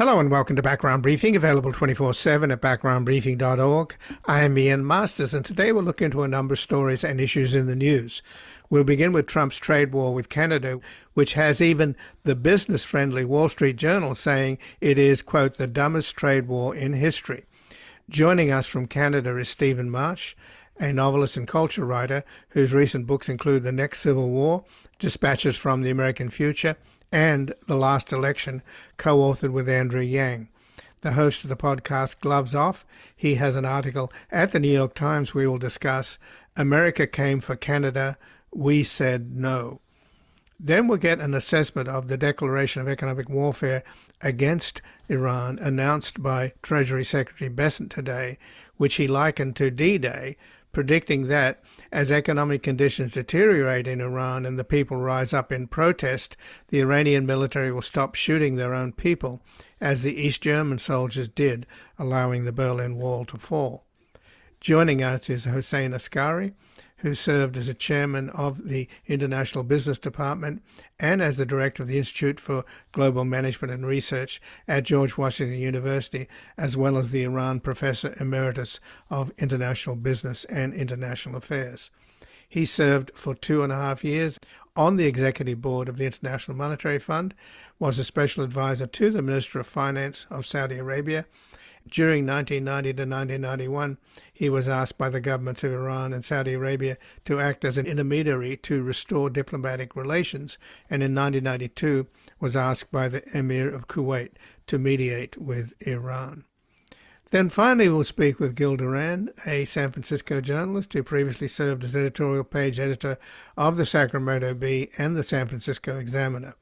Hello and welcome to Background Briefing, available 24/7 at backgroundbriefing.org. I am Ian Masters, and today we'll look into a number of stories and issues in the news. We'll begin with Trump's trade war with Canada, which has even the business-friendly Wall Street Journal saying it is, quote, the dumbest trade war in history. Joining us from Canada is Stephen Marche, a novelist and culture writer whose recent books include The Next Civil War, Dispatches from the American Future, and The Last Election, co-authored with Andrew Yang. The host of the podcast Gloves Off, he has an article at the New York Times we will discuss, America Came for Canada, We Said No. Then we'll get an assessment of the declaration of economic warfare against Iran announced by Treasury Secretary Bessent today, which he likened to D-Day, predicting that as economic conditions deteriorate in Iran and the people rise up in protest, the Iranian military will stop shooting their own people, as the East German soldiers did, allowing the Berlin Wall to fall. Joining us is Hossein Askari, who served as a chairman of the International Business Department and as the director of the Institute for Global Management and Research at George Washington University, as well as the Iran Professor Emeritus of International Business and International Affairs. He served for 2.5 years on the executive board of the International Monetary Fund, was a special advisor to the Minister of Finance of Saudi Arabia. During 1990 to 1991, he was asked by the governments of Iran and Saudi Arabia to act as an intermediary to restore diplomatic relations, and in 1992 was asked by the Emir of Kuwait to mediate with Iran. Then finally we'll speak with Gil Duran, a San Francisco journalist who previously served as editorial page editor of the Sacramento Bee and the San Francisco Examiner.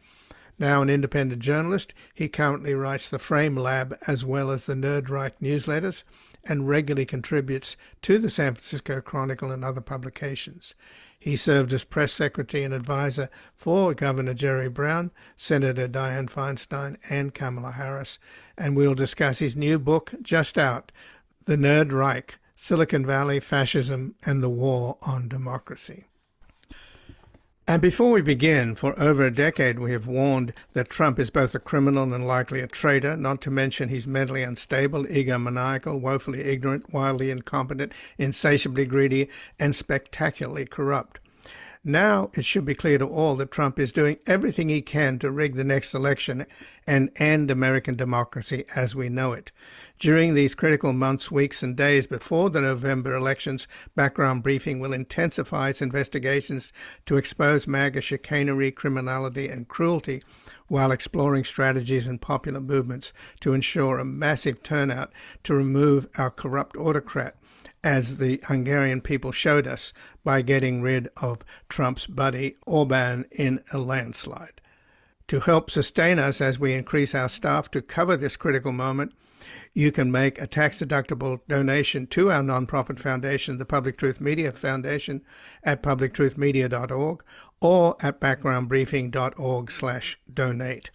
Now an independent journalist, he currently writes the Frame Lab as well as the Reich newsletters and regularly contributes to the San Francisco Chronicle and other publications. He served as press secretary and advisor for Governor Jerry Brown, Senator Dianne Feinstein, and Kamala Harris, and we'll discuss his new book, just out, The Reich, Silicon Valley, Fascism, and the War on Democracy. And before we begin, for over a decade we have warned that Trump is both a criminal and likely a traitor, not to mention he's mentally unstable, egomaniacal, woefully ignorant, wildly incompetent, insatiably greedy, and spectacularly corrupt. Now it should be clear to all that Trump is doing everything he can to rig the next election and end American democracy as we know it. During these critical months, weeks, and days before the November elections, Background Briefing will intensify its investigations to expose MAGA chicanery, criminality, and cruelty, while exploring strategies and popular movements to ensure a massive turnout to remove our corrupt autocrat, as the Hungarian people showed us by getting rid of Trump's buddy Orban in a landslide. To help sustain us as we increase our staff to cover this critical moment, you can make a tax-deductible donation to our nonprofit foundation, the Public Truth Media Foundation, at publictruthmedia.org or at backgroundbriefing.org/donate.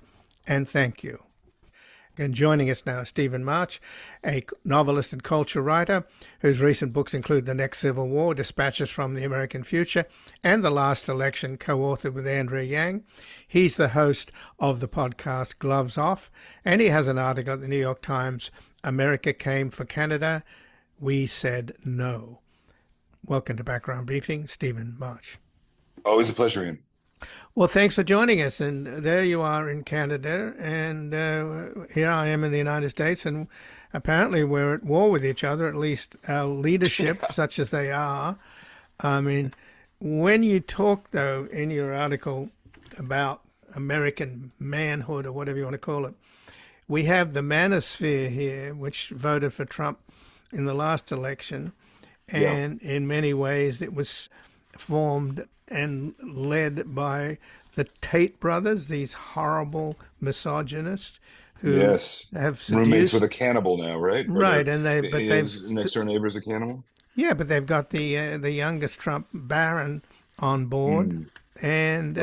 And thank you. And joining us now is Stephen Marche, a novelist and culture writer whose recent books include The Next Civil War, Dispatches from the American Future, and The Last Election, co-authored with Andrew Yang. He's the host of the podcast Gloves Off, and he has an article at the New York Times, America Came for Canada, We Said No. Welcome to Background Briefing, Stephen Marche. Always a pleasure, Ian. Well, thanks for joining us. And there you are in Canada, and here I am in the United States, and apparently we're at war with each other, at least our leadership, such as they are. I mean, when you talk, though, in your article about American manhood, or whatever you want to call it, we have the manosphere here, which voted for Trump in the last election, and in many ways it was formed and led by the Tate brothers, these horrible misogynists who have seduced... roommates with a cannibal now, right? Right, and they've next door neighbor's a cannibal. Yeah, but they've got the youngest Trump baron on board, and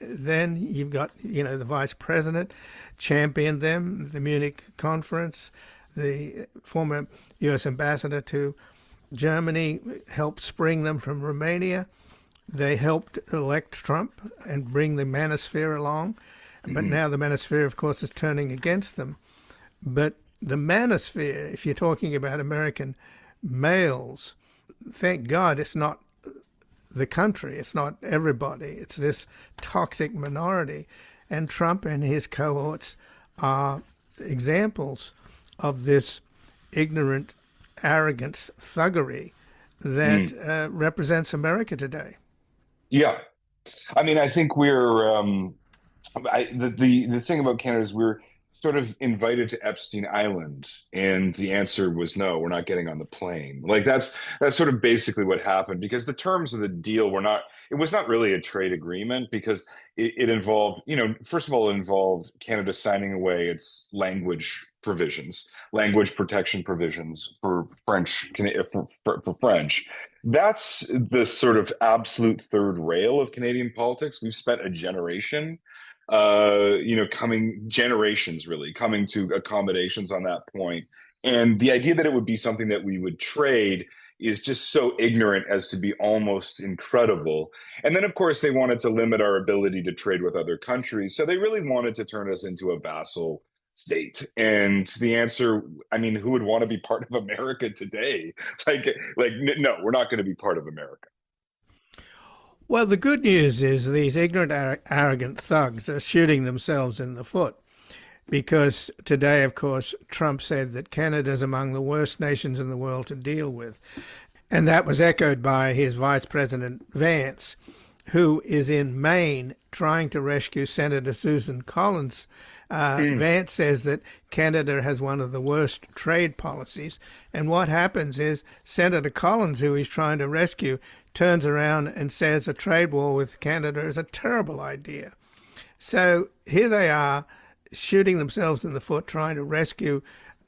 then you've got the vice president championed them, the Munich conference, the former U.S. ambassador to Germany helped spring them from Romania. They helped elect Trump and bring the manosphere along, but now the manosphere, of course, is turning against them. But the manosphere, if you're talking about American males, thank God it's not the country, it's not everybody, it's this toxic minority. And Trump and his cohorts are examples of this ignorant arrogance, thuggery that represents America today. Yeah. I mean, I think the thing about Canada is we're sort of invited to Epstein Island, and the answer was no, we're not getting on the plane. Like that's sort of basically what happened, because the terms of the deal were not. It was not really a trade agreement, because it involved, first of all, it involved Canada signing away its language protection provisions for French, for French. That's the sort of absolute third rail of Canadian politics. We've spent a generation coming generations really coming to accommodations on that point. And the idea that it would be something that we would trade is just so ignorant as to be almost incredible. And then, of course, they wanted to limit our ability to trade with other countries. So they really wanted to turn us into a vassal state. And the answer, I mean, who would want to be part of America today? No, we're not going to be part of America. Well, the good news is these ignorant, arrogant thugs are shooting themselves in the foot, because today, of course, Trump said that Canada is among the worst nations in the world to deal with. And that was echoed by his Vice President Vance, who is in Maine trying to rescue Senator Susan Collins. Vance says that Canada has one of the worst trade policies. And what happens is Senator Collins, who he's trying to rescue, turns around and says a trade war with Canada is a terrible idea. So here they are shooting themselves in the foot, trying to rescue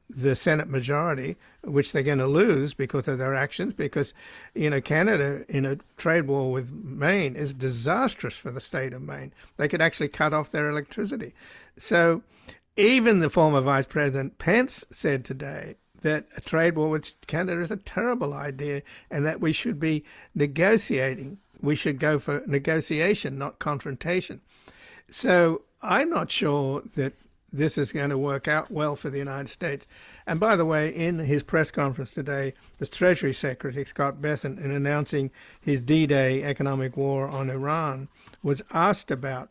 the Senate majority, which they're going to lose because of their actions, because, Canada in a trade war with Maine is disastrous for the state of Maine. They could actually cut off their electricity. So even the former Vice President Pence said today that a trade war with Canada is a terrible idea and that we should be negotiating. We should go for negotiation, not confrontation. So I'm not sure that this is going to work out well for the United States. And by the way, in his press conference today, the Treasury Secretary, Scott Bessent, in announcing his D-Day economic war on Iran, was asked about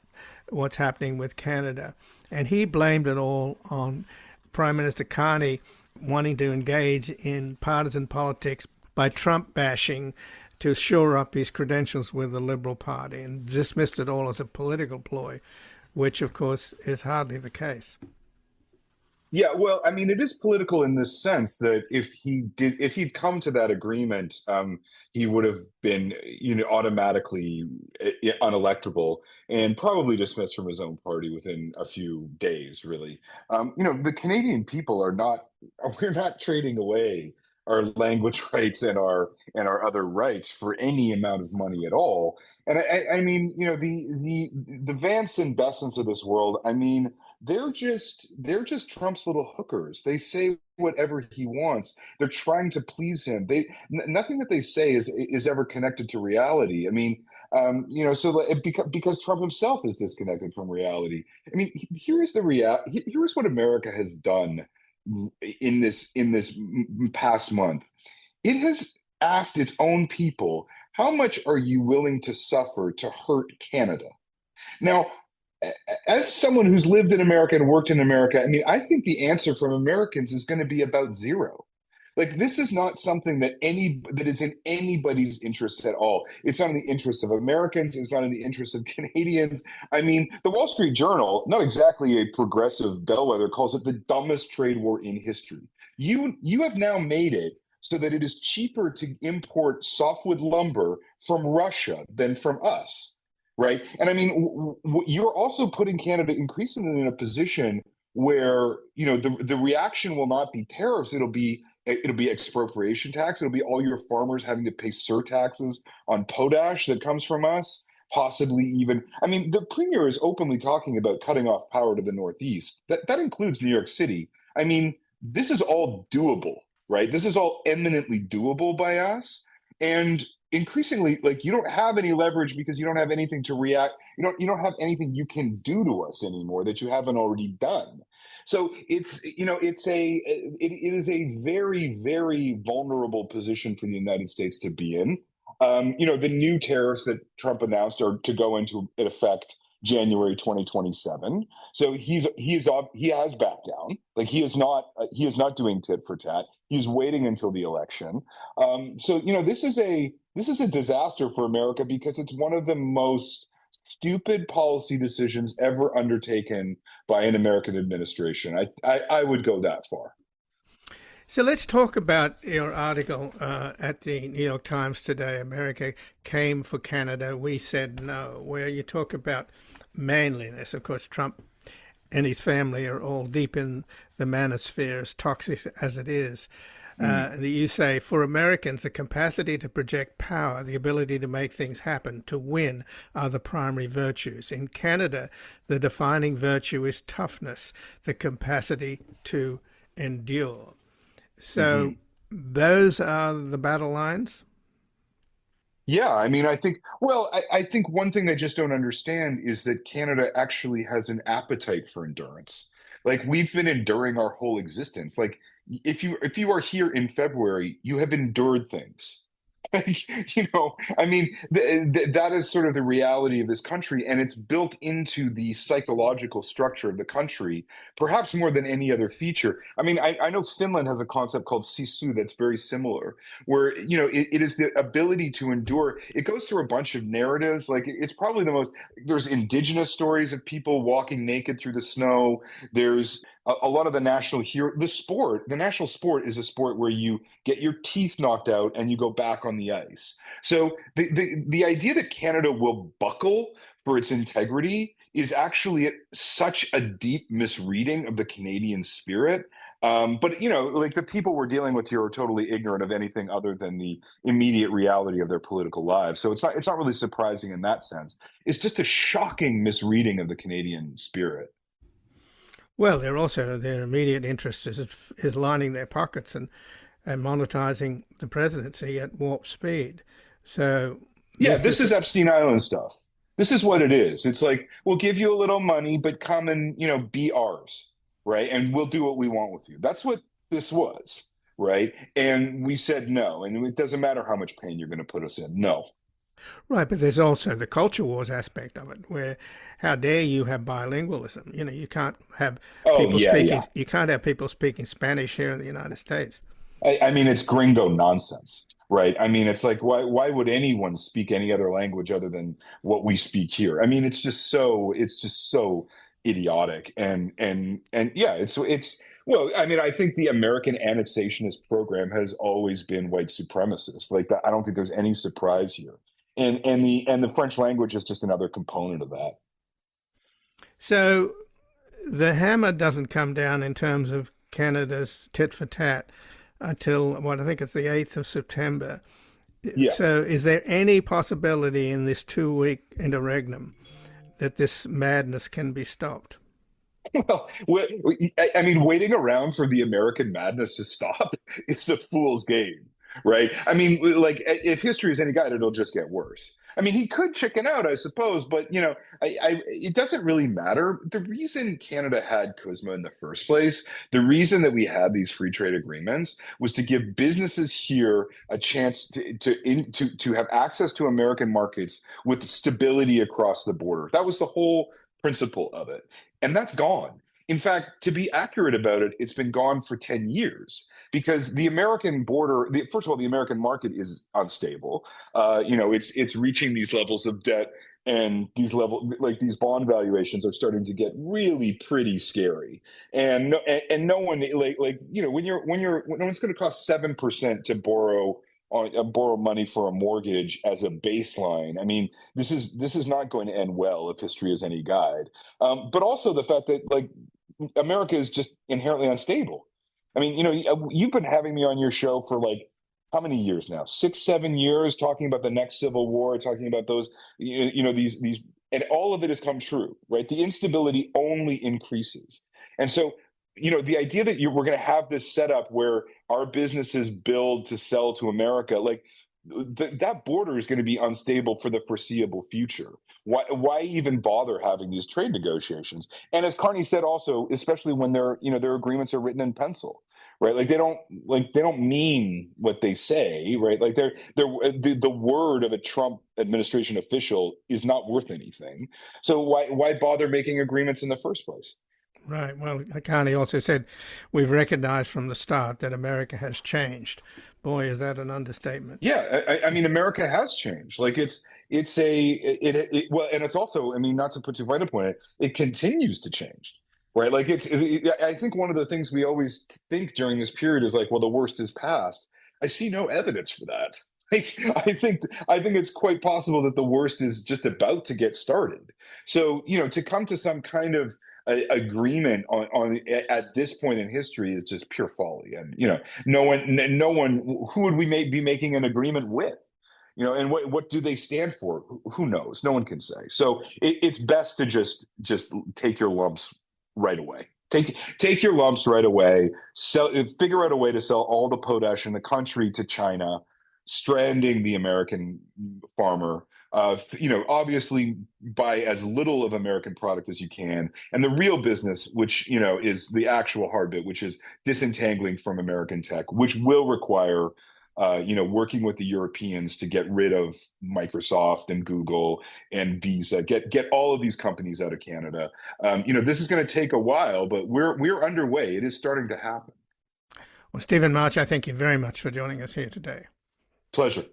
what's happening with Canada. And he blamed it all on Prime Minister Carney wanting to engage in partisan politics by Trump bashing to shore up his credentials with the Liberal Party, and dismissed it all as a political ploy, which, of course, is hardly the case. Yeah, well, I mean, it is political in this sense that if he'd come to that agreement, he would have been, automatically unelectable and probably dismissed from his own party within a few days, really. The Canadian people we're not trading away our language rights and our other rights for any amount of money at all. And I mean, the Vance and Bessents of this world, I mean, they're just Trump's little hookers. They say whatever he wants. They're trying to please him. Nothing that they say is ever connected to reality. I mean, because Trump himself is disconnected from reality. I mean, here's what America has done in this past month. It has asked its own people, how much are you willing to suffer to hurt Canada? Now, as someone who's lived in America and worked in America, I mean, I think the answer from Americans is going to be about zero. Like, this is not something that is in anybody's interest at all. It's not in the interest of Americans. It's not in the interest of Canadians. I mean, the Wall Street Journal, not exactly a progressive bellwether, calls it the dumbest trade war in history. You have now made it so that it is cheaper to import softwood lumber from Russia than from us. Right. And I mean, you're also putting Canada increasingly in a position where, the reaction will not be tariffs. It'll be expropriation tax. It'll be all your farmers having to pay surtaxes on potash that comes from us, possibly even. I mean, the premier is openly talking about cutting off power to the Northeast. That includes New York City. I mean, this is all doable, right? This is all eminently doable by us. And increasingly, like, you don't have any leverage because you don't have anything to react. You don't have anything you can do to us anymore that you haven't already done. So it is a very, very vulnerable position for the United States to be in. The new tariffs that Trump announced are to go into effect January 2027. So he has backed down. Like he is not doing tit for tat. He's waiting until the election. This is a disaster for America because it's one of the most stupid policy decisions ever undertaken by an American administration. I would go that far. So let's talk about your article at the New York Times today, America Came for Canada, We Said No, where you talk about manliness. Of course, Trump and his family are all deep in the manosphere, as toxic as it is. You say, for Americans, the capacity to project power, the ability to make things happen, to win, are the primary virtues. In Canada, the defining virtue is toughness, the capacity to endure. So those are the battle lines? Yeah, I mean, I think one thing I just don't understand is that Canada actually has an appetite for endurance. Like we've been enduring our whole existence. Like if you are here in February, you have endured things. I mean, that is sort of the reality of this country, and it's built into the psychological structure of the country, perhaps more than any other feature. I mean, I know Finland has a concept called sisu that's very similar, where it is the ability to endure. It goes through a bunch of narratives. Like it's probably the most. There's indigenous stories of people walking naked through the snow. There's a lot of the national hero. The national sport is a sport where you get your teeth knocked out and you go back on the ice. So the idea that Canada will buckle for its integrity is actually such a deep misreading of the Canadian spirit. But like the people we're dealing with here are totally ignorant of anything other than the immediate reality of their political lives. So it's not really surprising in that sense. It's just a shocking misreading of the Canadian spirit. Well, their immediate interest is lining their pockets and monetizing the presidency at warp speed. So Yeah, this this is is Epstein Island stuff. This is what it is. It's like we'll give you a little money, but come and be ours, right? And we'll do what we want with you. That's what this was, right? And we said no, and it doesn't matter how much pain you're going to put us in. No. right, but there's also the culture wars aspect of it, where how dare you have bilingualism? You can't have Oh people yeah, speaking yeah. you can't have people speaking Spanish here in the United States. I mean, it's gringo nonsense, right? I mean, it's like why would anyone speak any other language other than what we speak here? I mean, it's just so idiotic and yeah, it's well, I mean, I think the American annexationist program has always been white supremacist. Like that, I don't think there's any surprise here. And the French language is just another component of that. So the hammer doesn't come down in terms of Canada's tit for tat until what I think it's the 8th of September. Yeah. So is there any possibility in this 2-week interregnum that this madness can be stopped? Well, I mean, waiting around for the American madness to stop is a fool's game, right? I mean, like, if history is any guide, it'll just get worse. I mean, he could chicken out, I suppose, but it doesn't really matter. The reason Canada had CUSMA in the first place, the reason that we had these free trade agreements, was to give businesses here a chance to have access to American markets with stability across the border. That was the whole principle of it. And that's gone. In fact, to be accurate about it, it's been gone for 10 years because the American border, first of all, the American market is unstable. It's reaching these levels of debt, and these bond valuations are starting to get really pretty scary. And no one when it's going to cost 7% to borrow money for a mortgage as a baseline. I mean, this is not going to end well if history is any guide. But also the fact that like America is just inherently unstable. I mean, you've been having me on your show for like how many years now? 6, 7 years, talking about the next civil war, talking about those, these, and all of it has come true, right? The instability only increases, and so the idea that we're going to have this setup where our businesses build to sell to America, like that border is going to be unstable for the foreseeable future. Why even bother having these trade negotiations? And as Carney said, also, especially when their agreements are written in pencil, right? They don't mean what they say, right? The word of a Trump administration official is not worth anything. So why bother making agreements in the first place? Right. Well, Carney also said, we've recognized from the start that America has changed. Boy, is that an understatement. Yeah, I mean, America has changed. Well, and it's also, I mean, not to put too fine a point, it continues to change, right? I think one of the things we always think during this period is like, well, the worst is past. I see no evidence for that. Like, I think it's quite possible that the worst is just about to get started. So, to come to some kind of agreement on at this point in history is just pure folly. And no one, who would we be making an agreement with? And what do they stand for? Who knows? No one can say. So it's best to just take your lumps right away. Take your lumps right away. Figure out a way to sell all the potash in the country to China, stranding the American farmer. Obviously buy as little of American product as you can, and the real business, which is the actual hard bit, which is disentangling from American tech, which will require working with the Europeans to get rid of Microsoft and Google and Visa, get all of these companies out of Canada. This is going to take a while, but we're underway. It is starting to happen. Well, Stephen Marche, I thank you very much for joining us here today. Pleasure.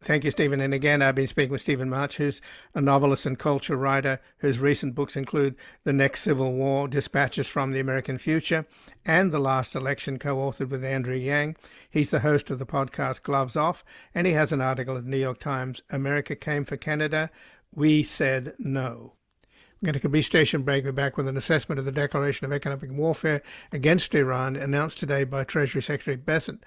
Thank you, Stephen. And again, I've been speaking with Stephen Marche, who's a novelist and culture writer whose recent books include The Next Civil War, Dispatches from the American Future, and The Last Election, co-authored with Andrew Yang. He's the host of the podcast Gloves Off, and he has an article at the New York Times, America Came for Canada, We Said No. We're going to take a brief station break. We're back with an assessment of the declaration of economic warfare against Iran announced today by Treasury Secretary Bessent,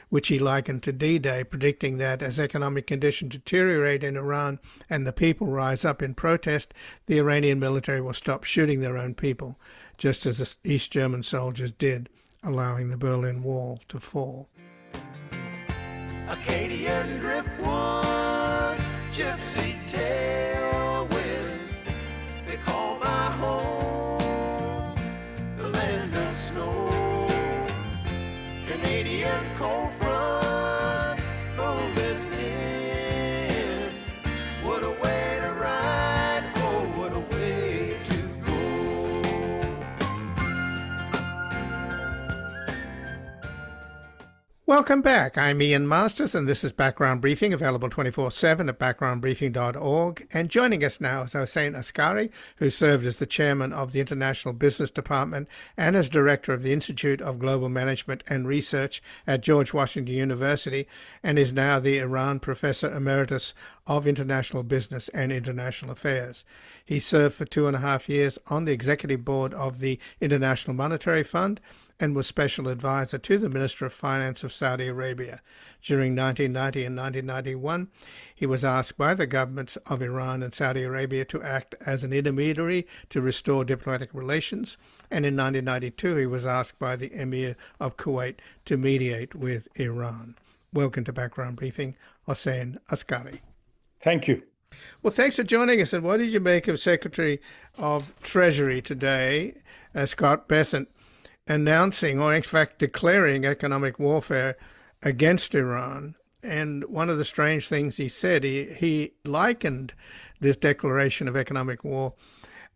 which he likened to D-Day, predicting that as economic conditions deteriorate in Iran and the people rise up in protest, the Iranian military will stop shooting their own people, just as the East German soldiers did, allowing the Berlin Wall to fall. Acadian driftwood, gypsy tailwind, they call my home the land of snow. Canadian cold front rolling in. What a way to ride, oh, what a way to go. Welcome back. I'm Ian Masters, and this is Background Briefing, available 24/7 at backgroundbriefing.org. And joining us now is Hossein Askari, who served as the chairman of the International Business Department and as director of the Institute of Global Management and Research at George Washington University, and is now the Iran Professor Emeritus of International Business and International Affairs. He served for 2.5 years on the executive board of the International Monetary Fund and was special advisor to the Minister of Finance of Saudi Arabia. During 1990 and 1991, he was asked by the governments of Iran and Saudi Arabia to act as an intermediary to restore diplomatic relations, and in 1992 he was asked by the Emir of Kuwait to mediate with Iran. Welcome to Background Briefing, Hossein Askari. Thank you. Well, thanks for joining us. And what did you make of Secretary of Treasury today, Scott Bessent, announcing, or in fact declaring, economic warfare against Iran? And one of the strange things he said, he likened this declaration of economic war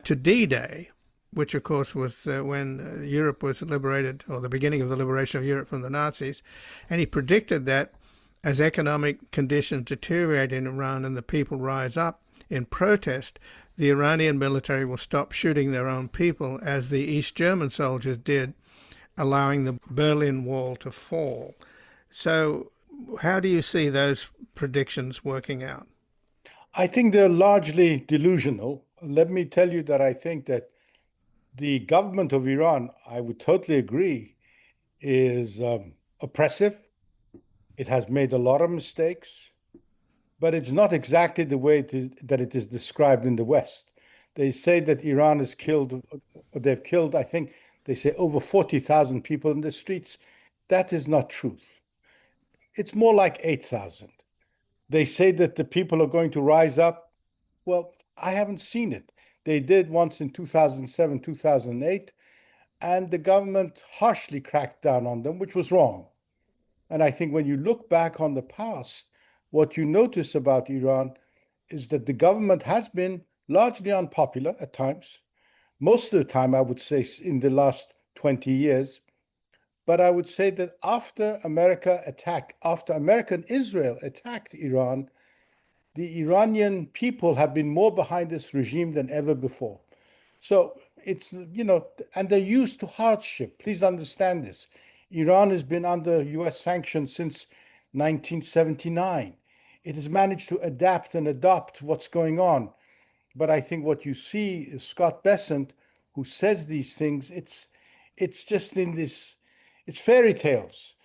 to D-Day, which of course was when Europe was liberated, or the beginning of the liberation of Europe from the Nazis. And he predicted that as economic conditions deteriorate in Iran and the people rise up in protest, the Iranian military will stop shooting their own people, as the East German soldiers did, allowing the Berlin Wall to fall. So how do you see those predictions working out? I think they're largely delusional. Let me tell you that I think that the government of Iran, I would totally agree, is oppressive. It has made a lot of mistakes, but it's not exactly the way that it is described in the West. They say that Iran has killed, or they've killed, I think they say over 40,000 people in the streets. That is not truth. It's more like 8,000. They say that the people are going to rise up. Well, I haven't seen it. They did once in 2007, 2008, and the government harshly cracked down on them, which was wrong. And I think when you look back on the past, what you notice about Iran is that the government has been largely unpopular at times. Most of the time, I would say, in the last 20 years. But I would say that after America and Israel attacked Iran, the Iranian people have been more behind this regime than ever before. So it's, and they're used to hardship. Please understand this. Iran has been under US sanctions since 1979. It has managed to adapt and adopt what's going on. But I think what you see is Scott Bessent, who says these things, it's just it's fairy tales.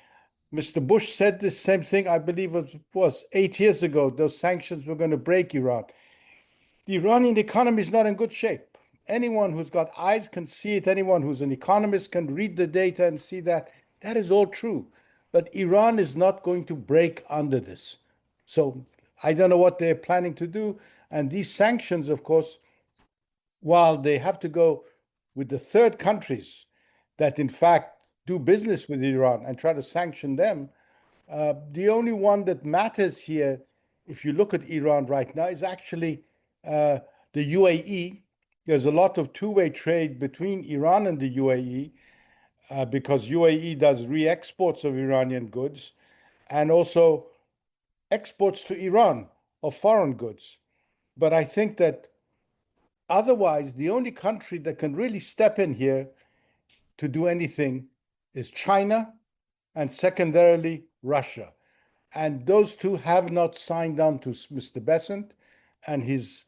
Mr. Bush said this same thing, I believe it was 8 years ago. Those sanctions were going to break Iran. The Iranian economy is not in good shape. Anyone who's got eyes can see it. Anyone who's an economist can read the data and see that. That is all true. But Iran is not going to break under this. So I don't know what they're planning to do. And these sanctions, of course, while they have to go with the third countries that in fact do business with Iran and try to sanction them, the only one that matters here, if you look at Iran right now, is actually the UAE. There's a lot of two-way trade between Iran and the UAE because UAE does re-exports of Iranian goods and also exports to Iran of foreign goods. But I think that otherwise, the only country that can really step in here to do anything is China and secondarily Russia. And those two have not signed on to Mr. Bessent, and his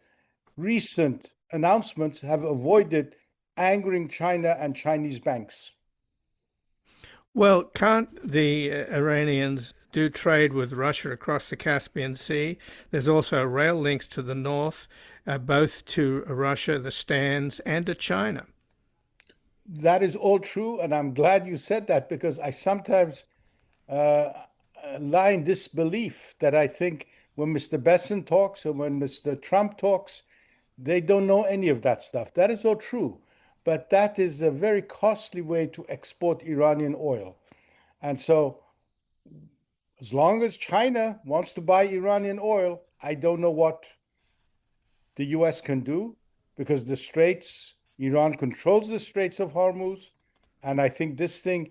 recent announcements have avoided angering China and Chinese banks. Well, can't the Iranians do trade with Russia across the Caspian Sea? There's also rail links to the north, both to Russia, the stands, and to China. That is all true, and I'm glad you said that because I sometimes lie in disbelief that I think when Mr. Bessent talks or when Mr. Trump talks, they don't know any of that stuff. That is all true, but that is a very costly way to export Iranian oil. And so as long as China wants to buy Iranian oil, I don't know what the US can do because the Straits, Iran controls the Straits of Hormuz. And I think this thing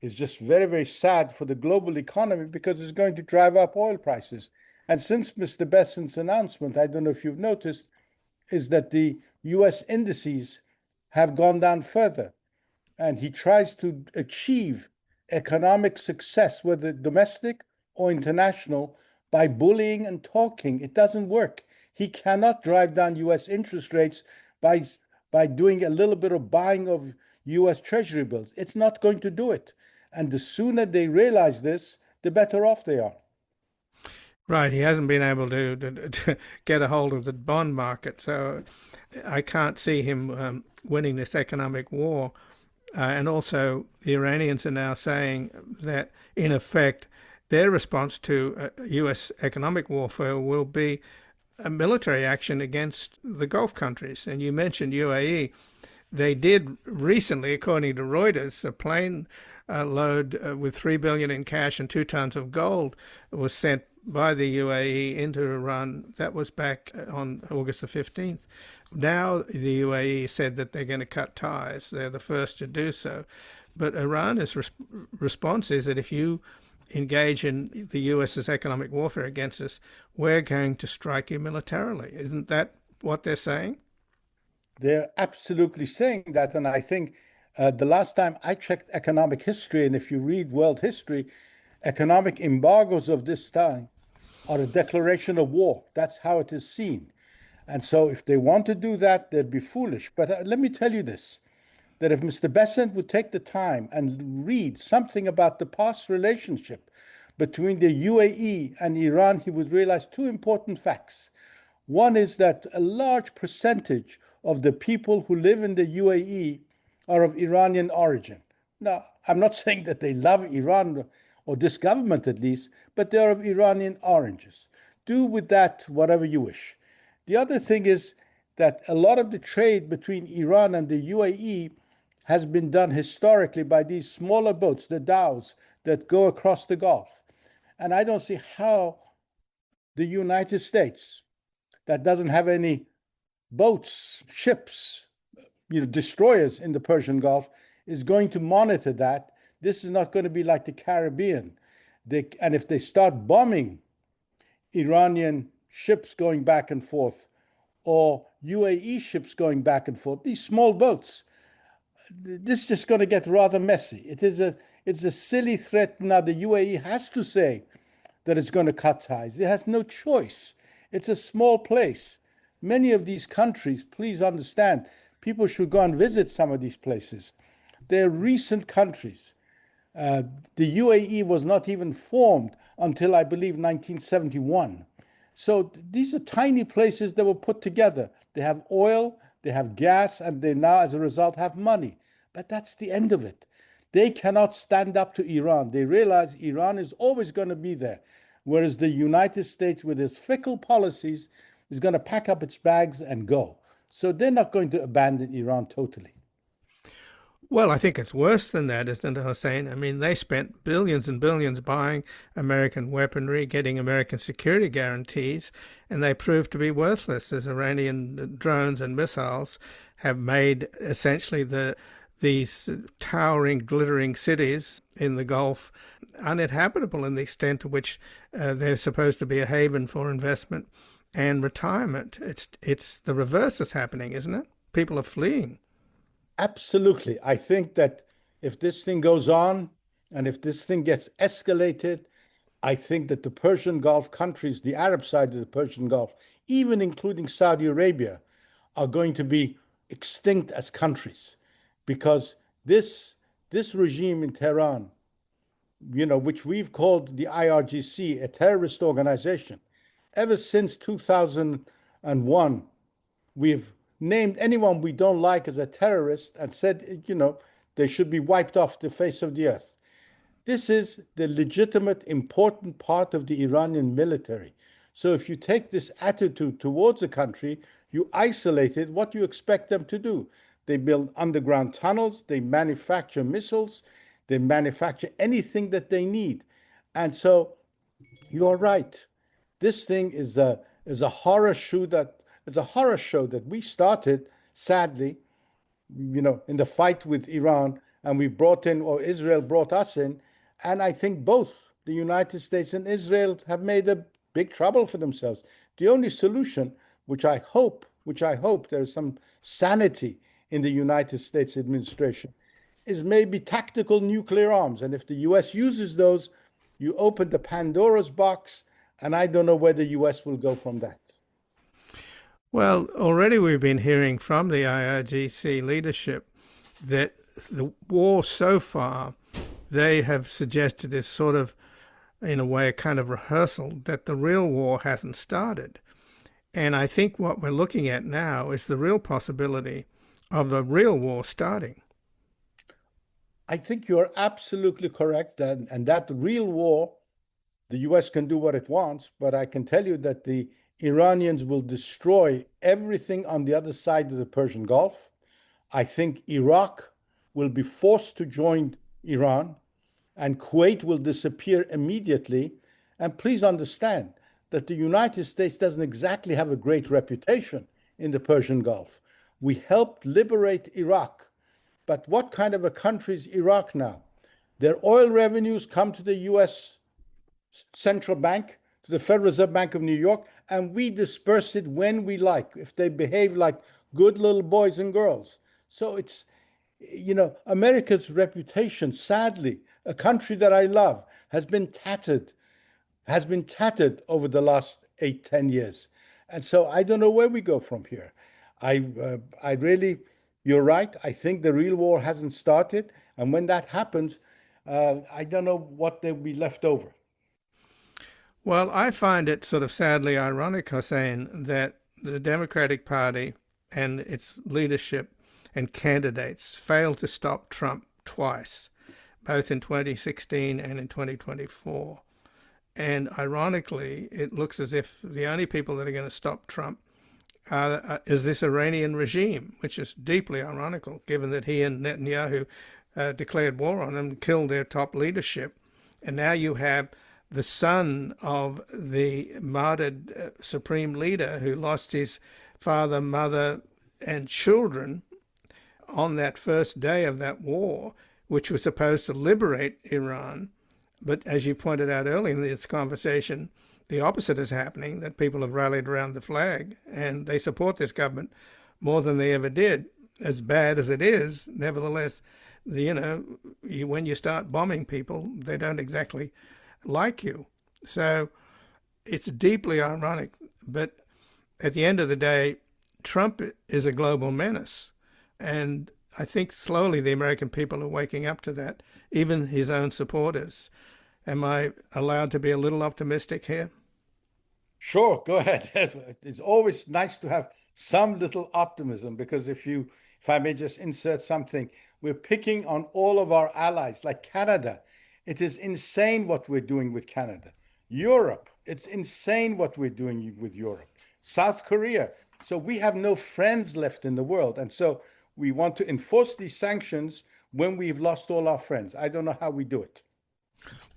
is just very, very sad for the global economy because it's going to drive up oil prices. And since Mr. Bessent's announcement, I don't know if you've noticed, is that the US indices have gone down further. And he tries to achieve economic success, whether domestic or international, by bullying and talking. It doesn't work. He cannot drive down US interest rates by doing a little bit of buying of US Treasury bills. It's not going to do it. And the sooner they realize this, the better off they are. Right, he hasn't been able to get a hold of the bond market, so I can't see him winning this economic war. And also, the Iranians are now saying that, in effect, their response to U.S. economic warfare will be a military action against the Gulf countries. And you mentioned UAE. They did recently, according to Reuters, a plane load with $3 billion in cash and 2 tons of gold was sent by the UAE into Iran. That was back on August the 15th. Now the UAE said that they're going to cut ties. They're the first to do so. But Iran's response is that if you engage in the US's economic warfare against us, we're going to strike you militarily. Isn't that what they're saying? They're absolutely saying that. And I think the last time I checked economic history, and if you read world history, economic embargoes of this time are a declaration of war. That's how it is seen. And so if they want to do that, they'd be foolish. But let me tell you this, that if Mr. Bessent would take the time and read something about the past relationship between the UAE and Iran, he would realize 2 important facts. One is that a large percentage of the people who live in the UAE are of Iranian origin. Now, I'm not saying that they love Iran or this government at least, but they are of Iranian origins. Do with that whatever you wish. The other thing is that a lot of the trade between Iran and the UAE has been done historically by these smaller boats, the dhows, that go across the Gulf. And I don't see how the United States, that doesn't have any boats, ships, destroyers in the Persian Gulf, is going to monitor that. This is not going to be like the Caribbean. And if they start bombing Iranian ships going back and forth, or UAE ships going back and forth, these small boats, this is just going to get rather messy. It's a silly threat now. The UAE has to say that it's going to cut ties. It has no choice. It's a small place. Many of these countries, please understand, people should go and visit some of these places. They're recent countries. The UAE was not even formed until, I believe, 1971. So these are tiny places that were put together. They have oil, they have gas, and they now, as a result, have money. But that's the end of it. They cannot stand up to Iran. They realize Iran is always going to be there, whereas the United States, with its fickle policies, is going to pack up its bags and go. So they're not going to abandon Iran totally. Well, I think it's worse than that, isn't it, Hossein? I mean, they spent billions and billions buying American weaponry, getting American security guarantees, and they proved to be worthless as Iranian drones and missiles have made essentially these towering, glittering cities in the Gulf uninhabitable in the extent to which they're supposed to be a haven for investment and retirement. It's the reverse is happening, isn't it? People are fleeing. Absolutely. I think that if this thing goes on and if this thing gets escalated, I think that the Persian Gulf countries, the Arab side of the Persian Gulf, even including Saudi Arabia, are going to be extinct as countries, because this regime in Tehran, which we've called the IRGC, a terrorist organization, ever since 2001, we've named anyone we don't like as a terrorist and said, they should be wiped off the face of the earth. This is the legitimate, important part of the Iranian military. So if you take this attitude towards a country, you isolate it, what do you expect them to do? They build underground tunnels, they manufacture missiles, they manufacture anything that they need. And so you're right. This thing is a horror show that we started, sadly, in the fight with Iran, and we brought in, or Israel brought us in. And I think both the United States and Israel have made a big trouble for themselves. The only solution, which I hope there's some sanity in the United States administration, is maybe tactical nuclear arms. And if the US uses those, you open the Pandora's box, and I don't know where the US will go from that. Well, already we've been hearing from the IRGC leadership that the war so far, they have suggested is sort of, in a way, a kind of rehearsal, that the real war hasn't started. And I think what we're looking at now is the real possibility of the real war starting. I think you're absolutely correct. And that real war, the US can do what it wants, but I can tell you that the Iranians will destroy everything on the other side of the Persian Gulf. I think Iraq will be forced to join Iran, and Kuwait will disappear immediately. And please understand that the United States doesn't exactly have a great reputation in the Persian Gulf. We helped liberate Iraq, but what kind of a country is Iraq now? Their oil revenues come to the US Central Bank, to the Federal Reserve Bank of New York, and we disperse it when we like, if they behave like good little boys and girls. So it's, America's reputation, sadly, a country that I love, has been tattered over the last 8-10 years. And so I don't know where we go from here. I really, you're right. I think the real war hasn't started. And when that happens, I don't know what there will be left over. Well, I find it sort of sadly ironic, Hossein, that the Democratic Party and its leadership and candidates failed to stop Trump twice, both in 2016 and in 2024. And ironically, it looks as if the only people that are going to stop Trump is this Iranian regime, which is deeply ironical, given that he and Netanyahu declared war on them and killed their top leadership. And now you have the son of the martyred supreme leader who lost his father, mother, and children on that first day of that war, which was supposed to liberate Iran. But as you pointed out earlier in this conversation, the opposite is happening, that people have rallied around the flag and they support this government more than they ever did. As bad as it is, nevertheless, when you start bombing people, they don't exactly like you. So it's deeply ironic. But at the end of the day, Trump is a global menace. And I think slowly the American people are waking up to that, even his own supporters. Am I allowed to be a little optimistic here? Sure, go ahead. It's always nice to have some little optimism, because if I may just insert something, we're picking on all of our allies, like Canada. It is insane what we're doing with Canada. Europe, it's insane what we're doing with Europe. South Korea. So we have no friends left in the world. And so we want to enforce these sanctions when we've lost all our friends. I don't know how we do it.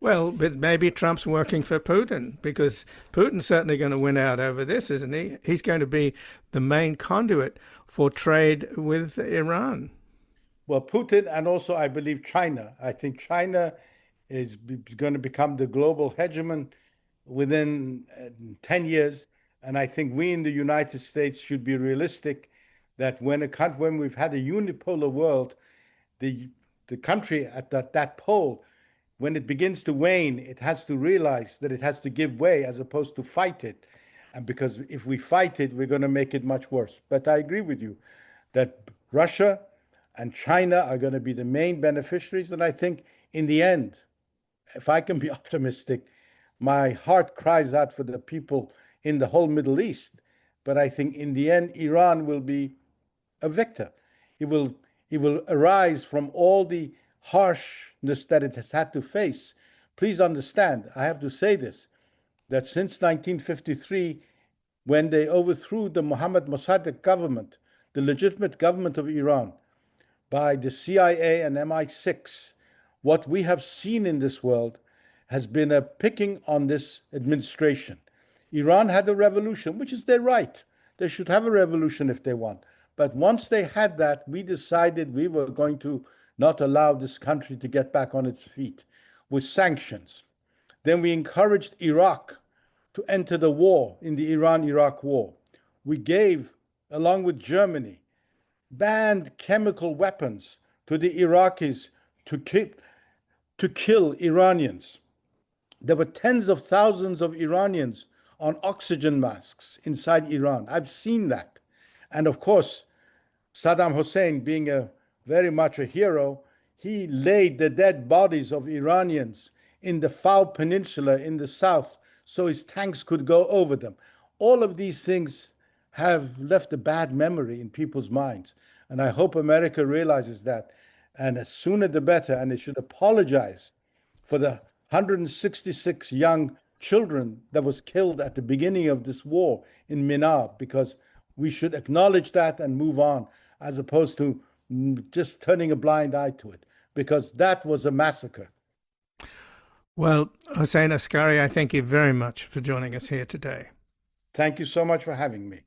Well, but maybe Trump's working for Putin, because Putin's certainly going to win out over this, isn't he? He's going to be the main conduit for trade with Iran. Well, Putin, and also I believe China. I think China is going to become the global hegemon within 10 years. And I think we in the United States should be realistic that when we've had a unipolar world, the country at that pole, when it begins to wane, it has to realize that it has to give way as opposed to fight it. And because if we fight it, we're going to make it much worse. But I agree with you that Russia and China are going to be the main beneficiaries. And I think in the end, if I can be optimistic, my heart cries out for the people in the whole Middle East. But I think in the end, Iran will be a victor. It will arise from all the harshness that it has had to face. Please understand, I have to say this, that since 1953, when they overthrew the Mohammad Mossadegh government, the legitimate government of Iran, by the CIA and MI6, what we have seen in this world has been a picking on this administration. Iran had a revolution, which is their right. They should have a revolution if they want. But once they had that, we decided we were going to not allow this country to get back on its feet with sanctions. Then we encouraged Iraq to enter the war in the Iran-Iraq war. We gave, along with Germany, banned chemical weapons to the Iraqis to kill Iranians. There were tens of thousands of Iranians on oxygen masks inside Iran. I've seen that. And of course, Saddam Hussein, being very much a hero, he laid the dead bodies of Iranians in the Fao Peninsula in the south so his tanks could go over them. All of these things have left a bad memory in people's minds. And I hope America realizes that. And the sooner the better. And they should apologize for the 166 young children that was killed at the beginning of this war in Minab, because we should acknowledge that and move on, as opposed to just turning a blind eye to it, because that was a massacre. Well, Hossein Askari, I thank you very much for joining us here today. Thank you so much for having me.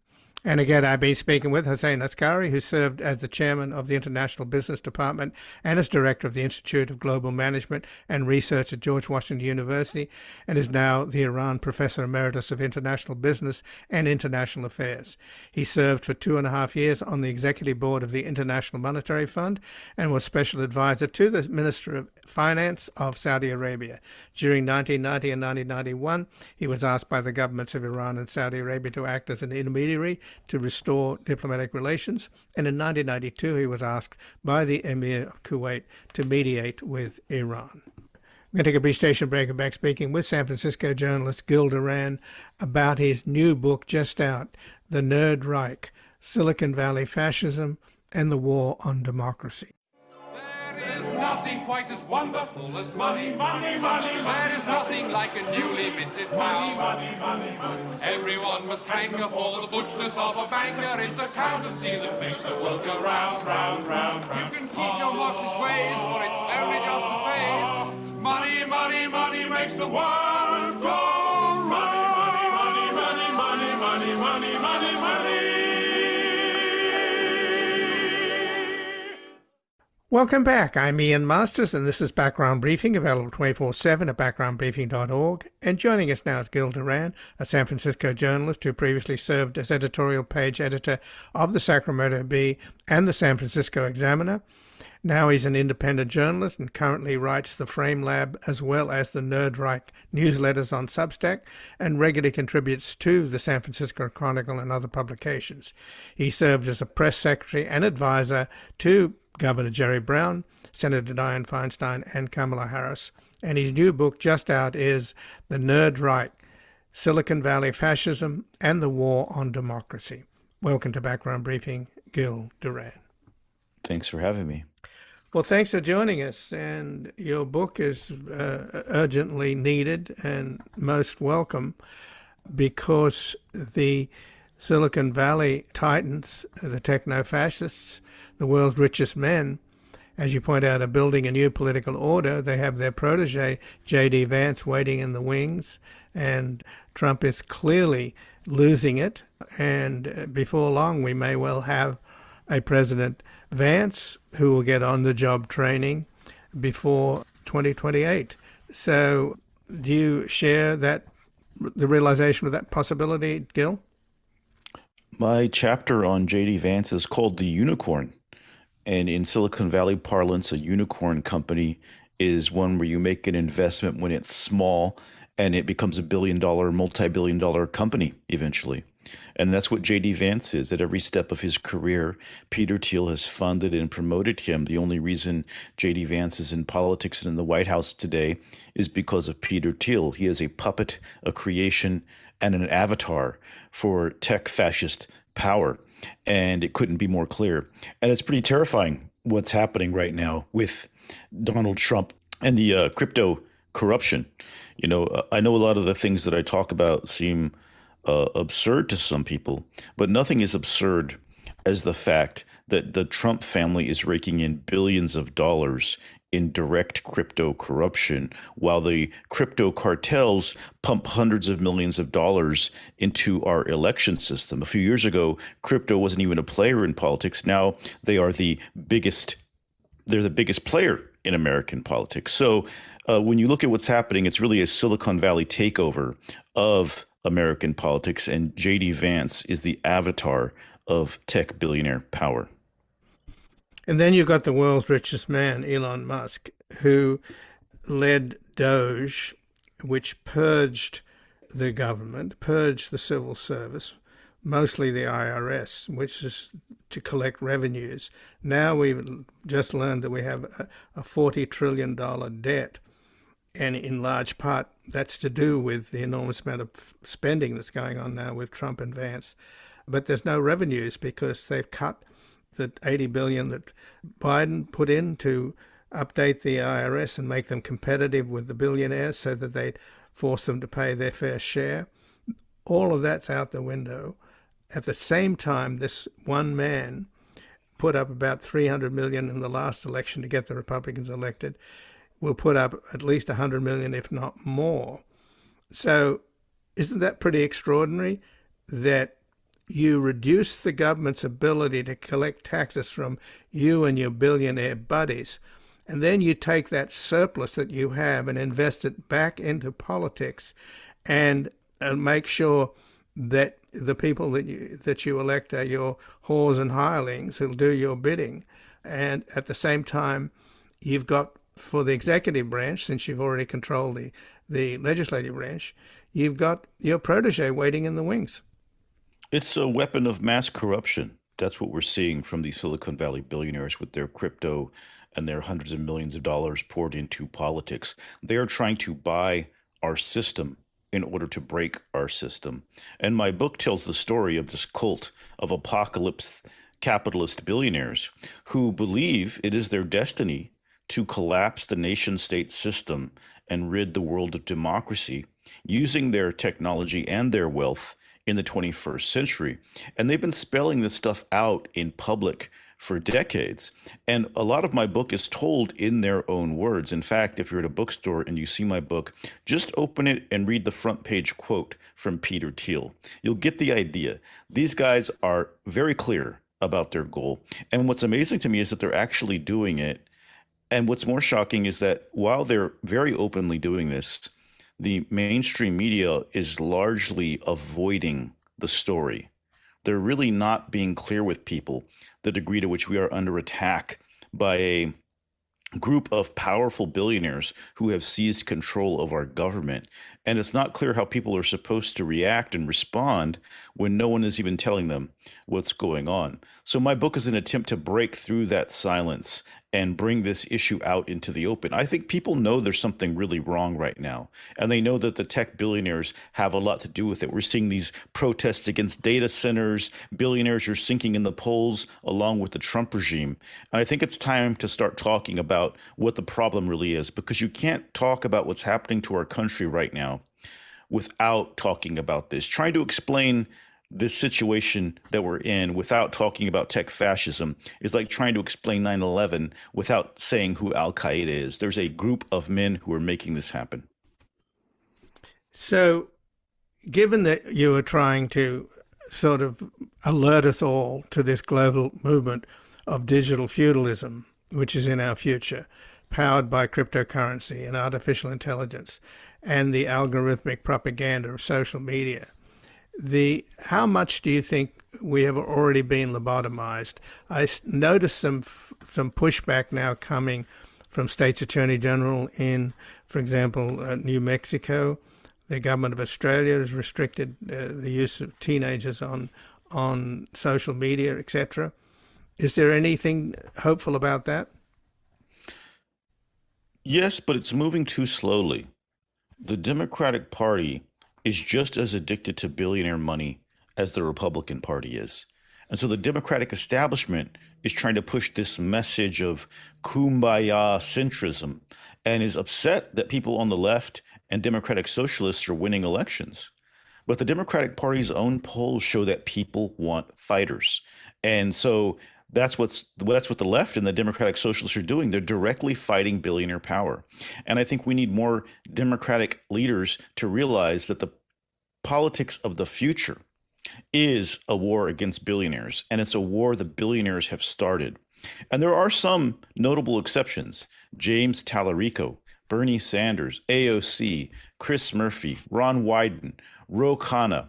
And again, I've been speaking with Hossein Askari, who served as the chairman of the International Business Department and as director of the Institute of Global Management and Research at George Washington University, and is now the Iran Professor Emeritus of International Business and International Affairs. He served for 2.5 years on the executive board of the International Monetary Fund and was special advisor to the Minister of Finance of Saudi Arabia. During 1990 and 1991, he was asked by the governments of Iran and Saudi Arabia to act as an intermediary to restore diplomatic relations, and in 1992 he was asked by the Emir of Kuwait to mediate with Iran. We're going to take a brief station break and back speaking with San Francisco journalist Gil Duran about his new book just out, The Nerd Reich, Silicon Valley Fascism and the War on Democracy. There is nothing quite as wonderful as money, money, money. There is nothing like a newly minted pound. Money, money, money, money. Everyone must hanker for the butchness of a banker. It's accountancy that makes the world go round, round, round, round. You can keep your Marxist ways, for it's only just a phase. Money, money, money makes the world go round. Money, money, money, money, money, money, money, money. Welcome back. I'm Ian Masters, and this is Background Briefing, available 24/7 at backgroundbriefing.org. And joining us now is Gil Duran, a San Francisco journalist who previously served as editorial page editor of the Sacramento Bee and the San Francisco Examiner. Now he's an independent journalist and currently writes the Frame Lab as well as the Reich newsletters on Substack, and regularly contributes to the San Francisco Chronicle and other publications. He served as a press secretary and advisor to Governor Jerry Brown, Senator Dianne Feinstein, and Kamala Harris. And his new book just out is The Reich, Silicon Valley Fascism and the War on Democracy. Welcome to Background Briefing, Gil Duran. Thanks for having me. Well, thanks for joining us. And your book is urgently needed and most welcome, because the Silicon Valley titans, the techno-fascists, the world's richest men, as you point out, are building a new political order. They have their protege, J.D. Vance, waiting in the wings, and Trump is clearly losing it. And before long, we may well have a President Vance who will get on-the-job training before 2028. So do you share the realization of that possibility, Gil? My chapter on J.D. Vance is called The Unicorn. And in Silicon Valley parlance, a unicorn company is one where you make an investment when it's small and it becomes a billion-dollar, multi-billion-dollar company eventually. And that's what J.D. Vance is. At every step of his career, Peter Thiel has funded and promoted him. The only reason J.D. Vance is in politics and in the White House today is because of Peter Thiel. He is a puppet, a creation, and an avatar for tech fascist power. And it couldn't be more clear. And it's pretty terrifying what's happening right now with Donald Trump and the crypto corruption. You know, I know a lot of the things that I talk about seem absurd to some people, but nothing is absurd as the fact that the Trump family is raking in billions of dollars in direct crypto corruption, while the crypto cartels pump hundreds of millions of dollars into our election system. A few years ago, crypto wasn't even a player in politics. Now they are the biggest. They're the biggest player in American politics. So when you look at what's happening, it's really a Silicon Valley takeover of American politics, and J.D. Vance is the avatar of tech billionaire power. And then you've got the world's richest man, Elon Musk, who led Doge, which purged the government, purged the civil service, mostly the IRS, which is to collect revenues. Now we've just learned that we have a $40 trillion debt. And in large part, that's to do with the enormous amount of spending that's going on now with Trump and Vance. But there's no revenues because they've cut the $80 billion that Biden put in to update the IRS and make them competitive with the billionaires so that they'd force them to pay their fair share. All of that's out the window. At the same time, this one man put up about $300 million in the last election to get the Republicans elected. Will put up at least $100 million, if not more. So isn't that pretty extraordinary that you reduce the government's ability to collect taxes from you and your billionaire buddies, and then you take that surplus that you have and invest it back into politics and make sure that the people that you elect are your whores and hirelings who'll do your bidding. And at the same time, you've got, for the executive branch, since you've already controlled the legislative branch, you've got your protege waiting in the wings. It's a weapon of mass corruption. That's what we're seeing from the Silicon Valley billionaires with their crypto and their hundreds of millions of dollars poured into politics. They are trying to buy our system in order to break our system. And my book tells the story of this cult of apocalypse capitalist billionaires who believe it is their destiny to collapse the nation state system and rid the world of democracy using their technology and their wealth in the 21st century. And they've been spelling this stuff out in public for decades. And a lot of my book is told in their own words. In fact, if you're at a bookstore and you see my book, just open it and read the front page quote from Peter Thiel. You'll get the idea. These guys are very clear about their goal. And what's amazing to me is that they're actually doing it. And what's more shocking is that while they're very openly doing this, the mainstream media is largely avoiding the story. They're really not being clear with people the degree to which we are under attack by a group of powerful billionaires who have seized control of our government. And it's not clear how people are supposed to react and respond when no one is even telling them what's going on. So my book is an attempt to break through that silence and bring this issue out into the open. I think people know there's something really wrong right now, and they know that the tech billionaires have a lot to do with it. We're seeing these protests against data centers. Billionaires are sinking in the polls along with the Trump regime. And I think it's time to start talking about what the problem really is, because you can't talk about what's happening to our country right now without talking about this. Trying to explain this situation that we're in without talking about tech fascism is like trying to explain 9/11 without saying who Al-Qaeda is. There's a group of men who are making this happen. So, given that you are trying to sort of alert us all to this global movement of digital feudalism, which is in our future, powered by cryptocurrency and artificial intelligence and the algorithmic propaganda of social media, how much do you think we have already been lobotomized? I noticed some pushback now coming from states attorney general in, for example, New Mexico. The government of Australia has restricted the use of teenagers on social media, etc. Is there anything hopeful about that? Yes, but it's moving too slowly. The Democratic Party is just as addicted to billionaire money as the Republican Party is. And so the Democratic establishment is trying to push this message of kumbaya centrism and is upset that people on the left and Democratic socialists are winning elections. But the Democratic Party's own polls show that people want fighters. And so that's what the left and the Democratic Socialists are doing. They're directly fighting billionaire power. And I think we need more Democratic leaders to realize that the politics of the future is a war against billionaires, and it's a war the billionaires have started. And there are some notable exceptions. James Tallarico, Bernie Sanders, AOC, Chris Murphy, Ron Wyden, Ro Khanna,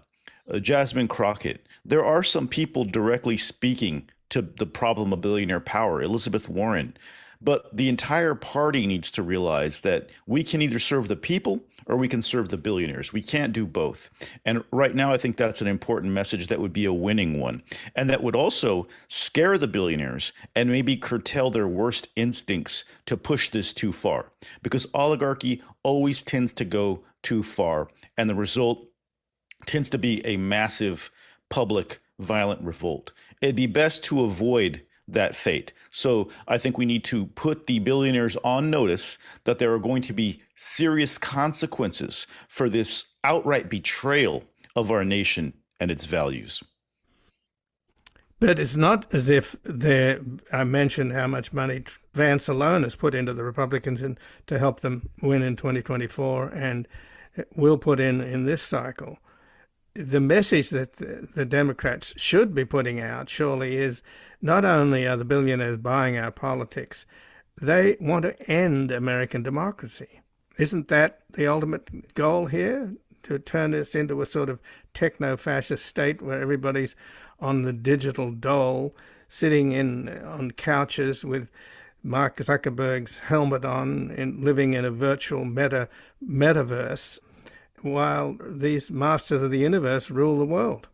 Jasmine Crockett. There are some people directly speaking to the problem of billionaire power, Elizabeth Warren. But the entire party needs to realize that we can either serve the people or we can serve the billionaires. We can't do both. And right now, I think that's an important message that would be a winning one. And that would also scare the billionaires and maybe curtail their worst instincts to push this too far. Because oligarchy always tends to go too far. And the result tends to be a massive public violent revolt. It'd be best to avoid that fate. So I think we need to put the billionaires on notice that there are going to be serious consequences for this outright betrayal of our nation and its values. But it's not as if I mentioned how much money Vance alone has put into the Republicans to help them win in 2024 and will put in this cycle. The message that the Democrats should be putting out, surely, is not only are the billionaires buying our politics, they want to end American democracy. Isn't that the ultimate goal here? To turn this into a sort of techno-fascist state where everybody's on the digital dole, sitting on couches with Mark Zuckerberg's helmet on and living in a virtual metaverse, while these masters of the universe rule the world.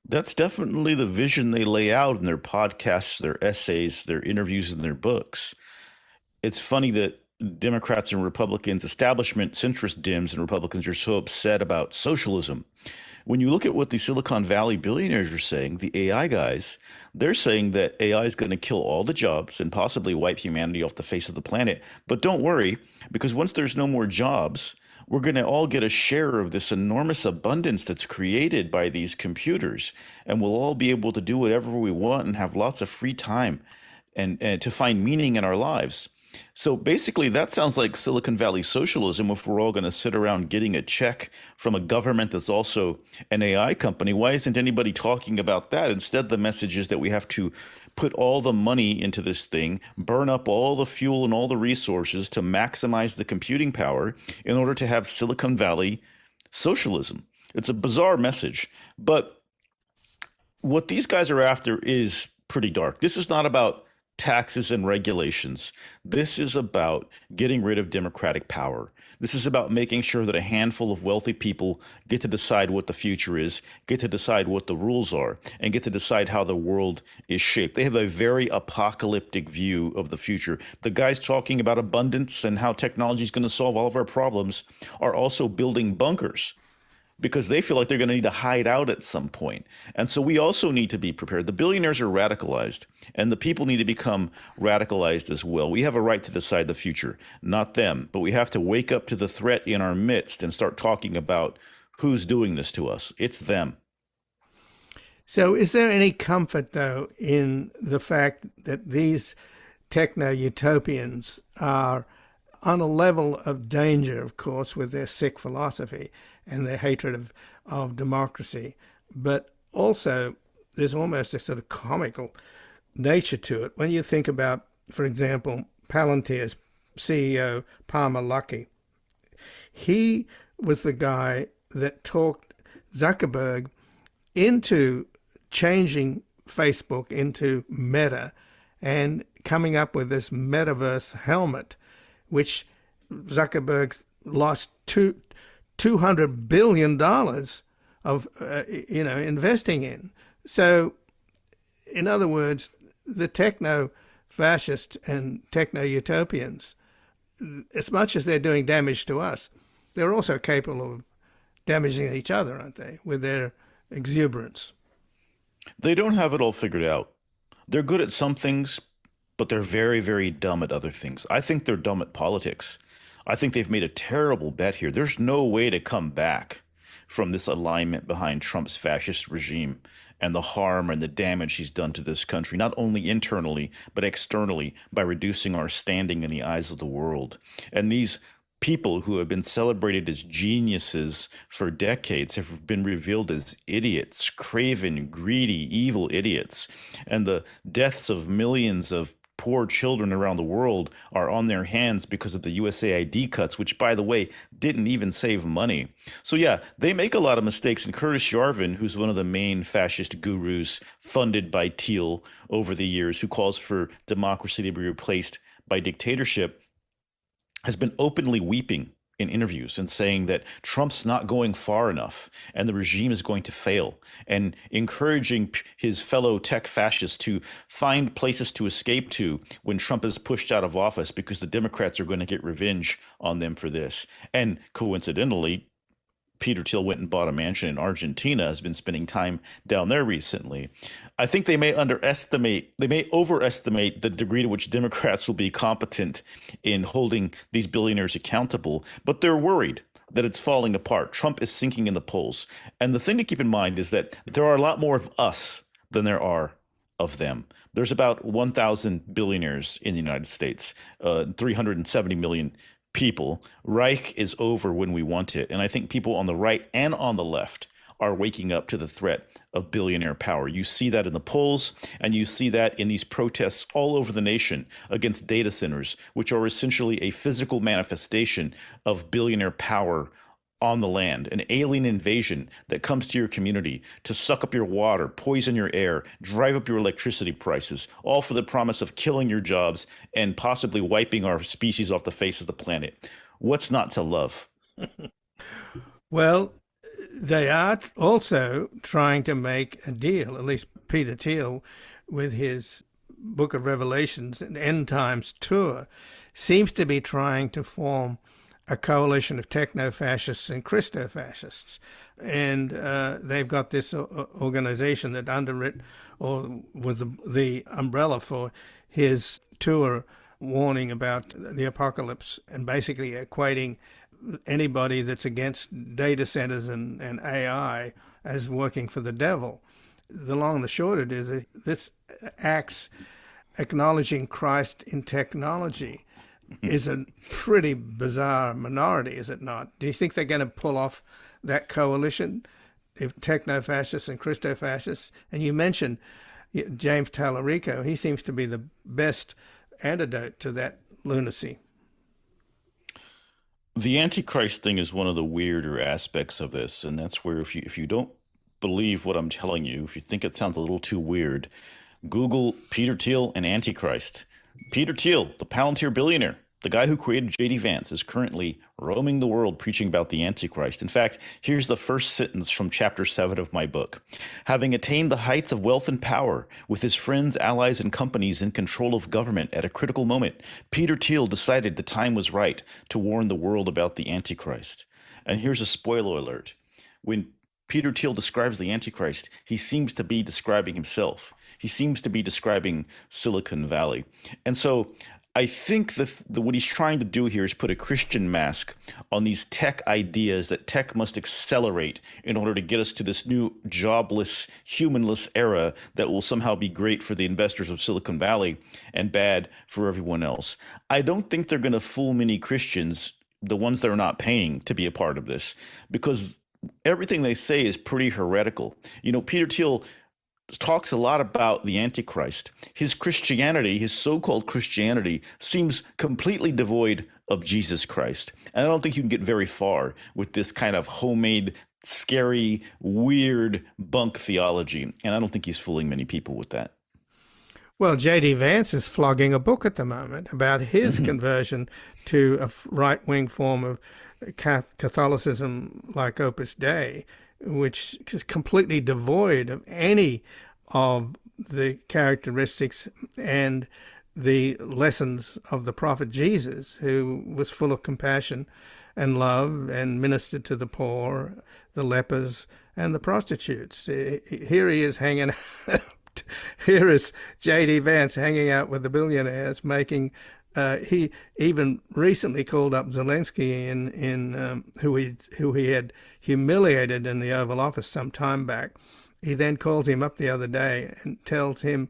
That's definitely the vision they lay out in their podcasts, their essays, their interviews, and their books. It's funny that Democrats and Republicans, establishment centrist Dems and Republicans, are so upset about socialism when you look at what the Silicon Valley billionaires are saying, the AI guys, they're saying that AI is going to kill all the jobs and possibly wipe humanity off the face of the planet. But don't worry, because once there's no more jobs, we're going to all get a share of this enormous abundance that's created by these computers. And we'll all be able to do whatever we want and have lots of free time and to find meaning in our lives. So basically, that sounds like Silicon Valley socialism if we're all going to sit around getting a check from a government that's also an AI company. Why isn't anybody talking about that? Instead, the message is that we have to put all the money into this thing, burn up all the fuel and all the resources to maximize the computing power in order to have Silicon Valley socialism. It's a bizarre message, but what these guys are after is pretty dark. This is not about taxes and regulations. This is about getting rid of democratic power. This is about making sure that a handful of wealthy people get to decide what the future is, get to decide what the rules are, and get to decide how the world is shaped. They have a very apocalyptic view of the future. The guys talking about abundance and how technology is going to solve all of our problems are also building bunkers, because they feel like they're going to need to hide out at some point. And so we also need to be prepared. The billionaires are radicalized, and the people need to become radicalized as well. We have a right to decide the future, not them. But we have to wake up to the threat in our midst and start talking about who's doing this to us. It's them. So is there any comfort, though, in the fact that these techno-utopians are on a level of danger, of course, with their sick philosophy and their hatred of democracy, but also there's almost a sort of comical nature to it. When you think about, for example, Palantir's CEO, Palmer Luckey, he was the guy that talked Zuckerberg into changing Facebook into Meta and coming up with this metaverse helmet, which Zuckerberg lost $200 billion of investing in. So, in other words, the techno-fascists and techno-utopians, as much as they're doing damage to us, they're also capable of damaging each other, aren't they, with their exuberance? They don't have it all figured out. They're good at some things, but they're very, very dumb at other things. I think they're dumb at politics. I think they've made a terrible bet here. There's no way to come back from this alignment behind Trump's fascist regime and the harm and the damage he's done to this country, not only internally, but externally, by reducing our standing in the eyes of the world. And these people who have been celebrated as geniuses for decades have been revealed as idiots, craven, greedy, evil idiots. And the deaths of millions of poor children around the world are on their hands because of the USAID cuts, which, by the way, didn't even save money. So yeah, they make a lot of mistakes. And Curtis Yarvin, who's one of the main fascist gurus funded by Thiel over the years, who calls for democracy to be replaced by dictatorship, has been openly weeping in interviews and saying that Trump's not going far enough and the regime is going to fail, and encouraging his fellow tech fascists to find places to escape to when Trump is pushed out of office, because the Democrats are going to get revenge on them for this. And coincidentally, Peter Thiel went and bought a mansion in Argentina, has been spending time down there recently. I think they may overestimate the degree to which Democrats will be competent in holding these billionaires accountable, but they're worried that it's falling apart. Trump is sinking in the polls. And the thing to keep in mind is that there are a lot more of us than there are of them. There's about 1,000 billionaires in the United States, 370 million people. Reich is over when we want it. And I think people on the right and on the left are waking up to the threat of billionaire power. You see that in the polls, and you see that in these protests all over the nation against data centers, which are essentially a physical manifestation of billionaire power on the land, an alien invasion that comes to your community to suck up your water, poison your air, drive up your electricity prices, all for the promise of killing your jobs and possibly wiping our species off the face of the planet. What's not to love? Well, they are also trying to make a deal, at least Peter Thiel, with his Book of Revelations and End Times tour, seems to be trying to form a coalition of techno-fascists and Christo-fascists. And they've got this organization that underwrit or was the umbrella for his tour warning about the apocalypse and basically equating anybody that's against data centers and AI as working for the devil. The long and the short of it is that this acts acknowledging Christ in technology is a pretty bizarre minority, is it not? Do you think they're going to pull off that coalition, if techno-fascists and Christo-fascists? And you mentioned James Tallarico. He seems to be the best antidote to that lunacy. The Antichrist thing is one of the weirder aspects of this, and that's where if you don't believe what I'm telling you, if you think it sounds a little too weird, Google Peter Thiel and Antichrist. Peter Thiel, the Palantir billionaire, the guy who created J.D. Vance, is currently roaming the world preaching about the Antichrist. In fact, here's the first sentence from chapter 7 of my book. Having attained the heights of wealth and power, with his friends, allies, and companies in control of government at a critical moment, Peter Thiel decided the time was right to warn the world about the Antichrist. And here's a spoiler alert. When Peter Thiel describes the Antichrist, he seems to be describing himself. He seems to be describing Silicon Valley. And so I think that what he's trying to do here is put a Christian mask on these tech ideas that tech must accelerate in order to get us to this new jobless, humanless era that will somehow be great for the investors of Silicon Valley and bad for everyone else. I don't think they're going to fool many Christians, the ones that are not paying to be a part of this, because everything they say is pretty heretical. You know, Peter Thiel talks a lot about the Antichrist. His Christianity, his so-called Christianity, seems completely devoid of Jesus Christ. And I don't think you can get very far with this kind of homemade, scary, weird bunk theology. And I don't think he's fooling many people with that. Well, J.D. Vance is flogging a book at the moment about his conversion to a right-wing form of Catholicism like Opus Dei, which is completely devoid of any of the characteristics and the lessons of the prophet Jesus, who was full of compassion and love and ministered to the poor, the lepers, and the prostitutes. Here he is hanging out. Here is J.D. Vance hanging out with the billionaires, making he even recently called up Zelensky, who he had humiliated in the Oval Office some time back. He then calls him up the other day and tells him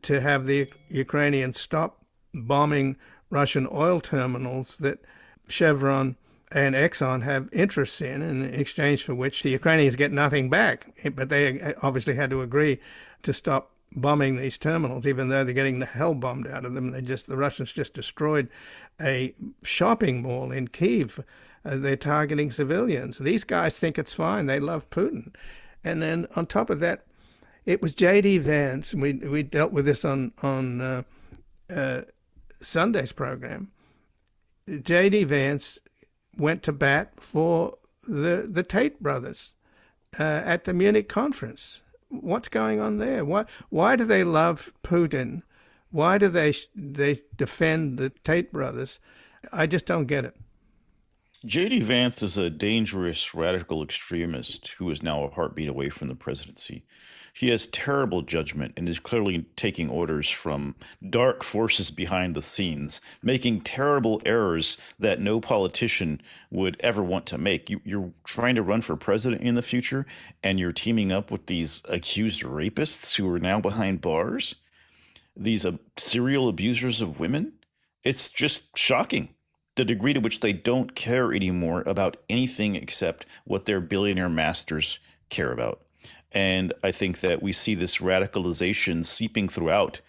to have the Ukrainians stop bombing Russian oil terminals that Chevron and Exxon have interests in exchange for which the Ukrainians get nothing back. But they obviously had to agree to stop bombing these terminals, even though they're getting the hell bombed out of them. The Russians just destroyed a shopping mall in Kyiv. They're targeting civilians. These guys think it's fine. They love Putin. And then on top of that, it was J.D. Vance, and we dealt with this on Sunday's program. J.D. Vance went to bat for the Tate brothers at the Munich conference. What's going on there? Why do they love Putin? Why do they defend the Tate brothers? I just don't get it. J.D. Vance is a dangerous radical extremist who is now a heartbeat away from the presidency. He has terrible judgment and is clearly taking orders from dark forces behind the scenes, making terrible errors that no politician would ever want to make. You're trying to run for president in the future, and you're teaming up with these accused rapists who are now behind bars, these serial abusers of women. It's just shocking, the degree to which they don't care anymore about anything except what their billionaire masters care about. And I think that we see this radicalization seeping throughout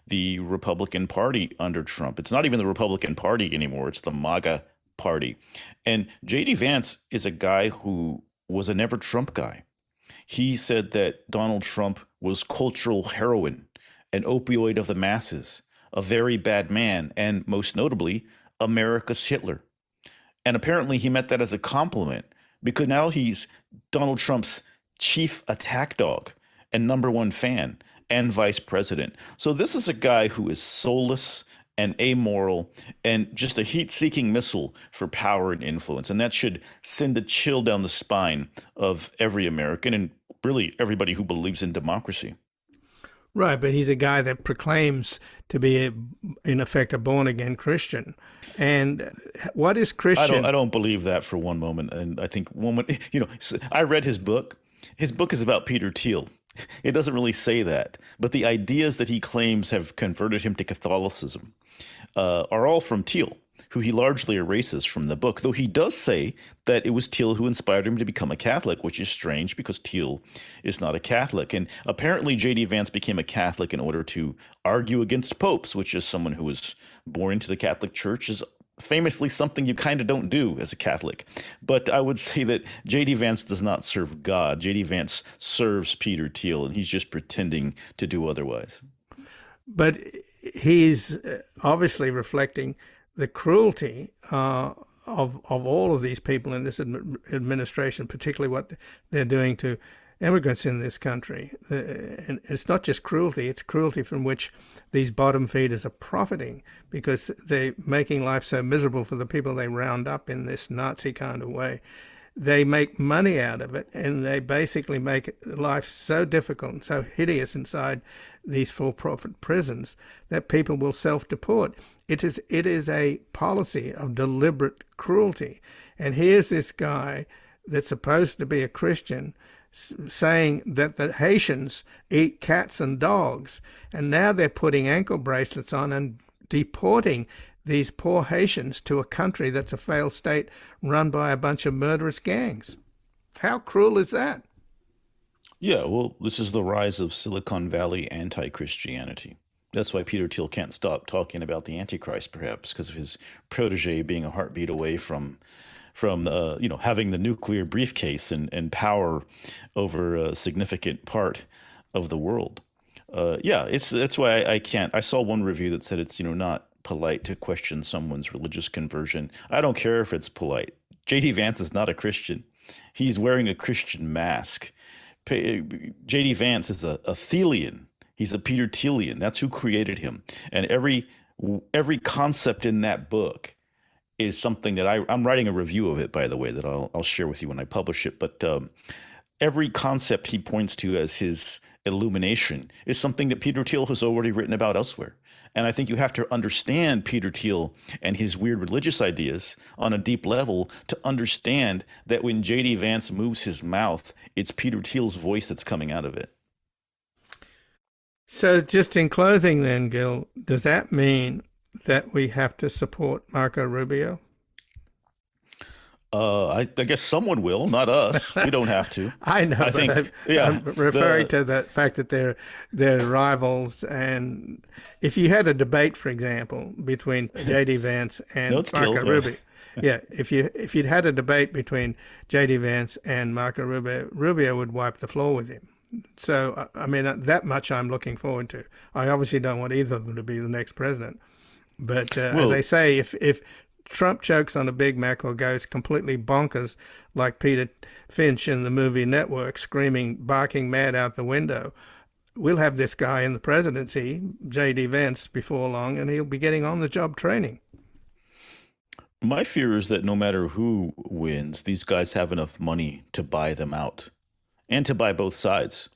the Republican Party under Trump. It's not even the Republican Party anymore. It's the MAGA Party. And J.D. Vance is a guy who was a never Trump guy. He said that Donald Trump was cultural heroin, an opioid of the masses, a very bad man, and most notably, America's Hitler. And apparently he meant that as a compliment, because now he's Donald Trump's chief attack dog and number one fan and vice president. So this is a guy who is soulless and amoral and just a heat-seeking missile for power and influence. And that should send a chill down the spine of every American and really everybody who believes in democracy. Right, but he's a guy that proclaims to be, in effect, a born-again Christian. And what is Christian? I don't believe that for one moment. And I think I read his book. His book is about Peter Thiel. It doesn't really say that. But the ideas that he claims have converted him to Catholicism are all from Thiel, who he largely erases from the book, though he does say that it was Thiel who inspired him to become a Catholic, which is strange because Thiel is not a Catholic. And apparently J.D. Vance became a Catholic in order to argue against popes, which is someone who was born into the Catholic Church is famously something you kind of don't do as a Catholic. But I would say that J.D. Vance does not serve God. J.D. Vance serves Peter Thiel, and he's just pretending to do otherwise. But he's obviously reflecting the cruelty of all of these people in this administration, particularly what they're doing to immigrants in this country. And it's not just cruelty, it's cruelty from which these bottom feeders are profiting because they're making life so miserable for the people they round up in this Nazi kind of way. They make money out of it, and they basically make life so difficult and so hideous inside these for-profit prisons that people will self-deport. It is a policy of deliberate cruelty. And here's this guy that's supposed to be a Christian saying that the Haitians eat cats and dogs, and now they're putting ankle bracelets on and deporting these poor Haitians to a country that's a failed state run by a bunch of murderous gangs. How cruel is that? Yeah, well, this is the rise of Silicon Valley anti-Christianity. That's why Peter Thiel can't stop talking about the Antichrist, perhaps, because of his protege being a heartbeat away from having the nuclear briefcase and power over a significant part of the world. That's why I can't. I saw one review that said it's not polite to question someone's religious conversion. I don't care if it's polite. J.D. Vance is not a Christian. He's wearing a Christian mask. J.D. Vance is a Thielian. He's a Peter Thielian. That's who created him. And every concept in that book is something that I'm writing a review of it, by the way, that I'll share with you when I publish it. But every concept he points to as his illumination is something that Peter Thiel has already written about elsewhere. And I think you have to understand Peter Thiel and his weird religious ideas on a deep level to understand that when J.D. Vance moves his mouth, it's Peter Thiel's voice that's coming out of it. So just in closing then, Gil, does that mean that we have to support Marco Rubio? I guess someone will, not us. We don't have to. I know. I'm referring to the fact that they're rivals. And if you had a debate, for example, between J.D. Vance and Marco Rubio, if you'd had a debate between J.D. Vance and Marco Rubio, Rubio would wipe the floor with him. So, I mean, that much I'm looking forward to. I obviously don't want either of them to be the next president. But as I say, if Trump chokes on a Big Mac or goes completely bonkers like Peter Finch in the movie Network, barking mad out the window, we'll have this guy in the presidency, J.D. Vance, before long, and he'll be getting on-the-job training. My fear is that no matter who wins, these guys have enough money to buy them out and to buy both sides.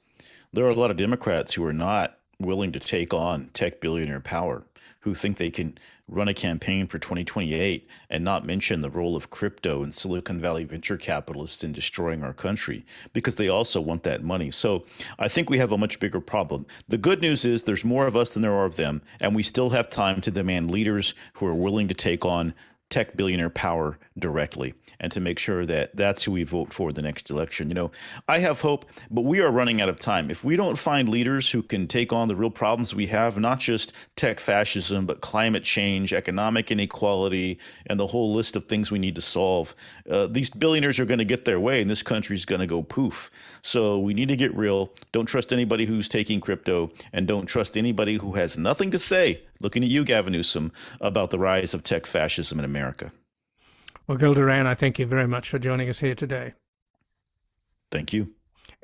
There are a lot of Democrats who are not willing to take on tech billionaire power, who think they can run a campaign for 2028 and not mention the role of crypto and Silicon Valley venture capitalists in destroying our country, because they also want that money. So I think we have a much bigger problem. The good news is there's more of us than there are of them, and we still have time to demand leaders who are willing to take on tech billionaire power directly and to make sure that that's who we vote for the next election. I have hope, but we are running out of time. If we don't find leaders who can take on the real problems we have, not just tech fascism, but climate change, economic inequality, and the whole list of things we need to solve, these billionaires are going to get their way and this country's going to go poof. So we need to get real. Don't trust anybody who's taking crypto, and don't trust anybody who has nothing to say, looking at you, Gavin Newsom, about the rise of tech fascism in America. Well, Gil Duran, I thank you very much for joining us here today. Thank you.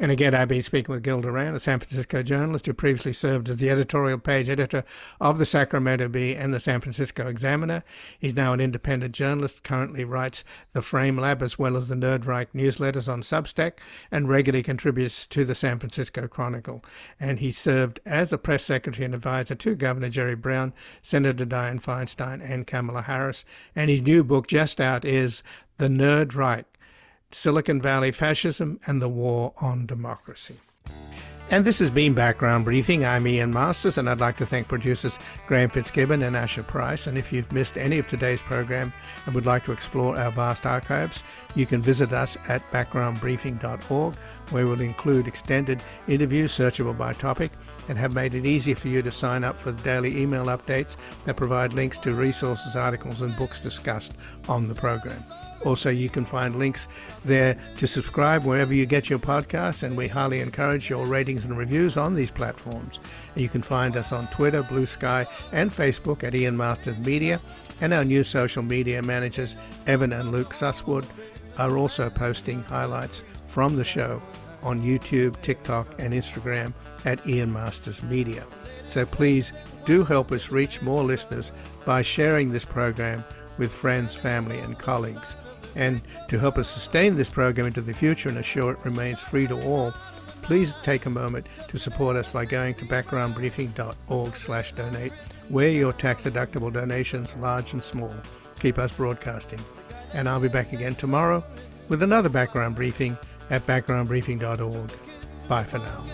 And again, I've been speaking with Gil Duran, a San Francisco journalist who previously served as the editorial page editor of the Sacramento Bee and the San Francisco Examiner. He's now an independent journalist, currently writes the Frame Lab as well as the Reich newsletters on Substack, and regularly contributes to the San Francisco Chronicle. And he served as a press secretary and advisor to Governor Jerry Brown, Senator Dianne Feinstein, and Kamala Harris. And his new book just out is The Reich: Silicon Valley Fascism and the War on Democracy. And this has been Background Briefing. I'm Ian Masters, and I'd like to thank producers Graham Fitzgibbon and Asher Price. And if you've missed any of today's program and would like to explore our vast archives, you can visit us at backgroundbriefing.org, where we'll include extended interviews searchable by topic and have made it easy for you to sign up for the daily email updates that provide links to resources, articles, and books discussed on the program. Also, you can find links there to subscribe wherever you get your podcasts, and we highly encourage your ratings and reviews on these platforms. And you can find us on Twitter, Blue Sky, and Facebook at Ian Masters Media, and our new social media managers, Evan and Luke Susswood, are also posting highlights from the show on YouTube, TikTok, and Instagram at Ian Masters Media. So please do help us reach more listeners by sharing this program with friends, family, and colleagues. And to help us sustain this program into the future and assure it remains free to all, please take a moment to support us by going to backgroundbriefing.org/donate, where your tax-deductible donations, large and small, keep us broadcasting. And I'll be back again tomorrow with another Background Briefing at backgroundbriefing.org. Bye for now.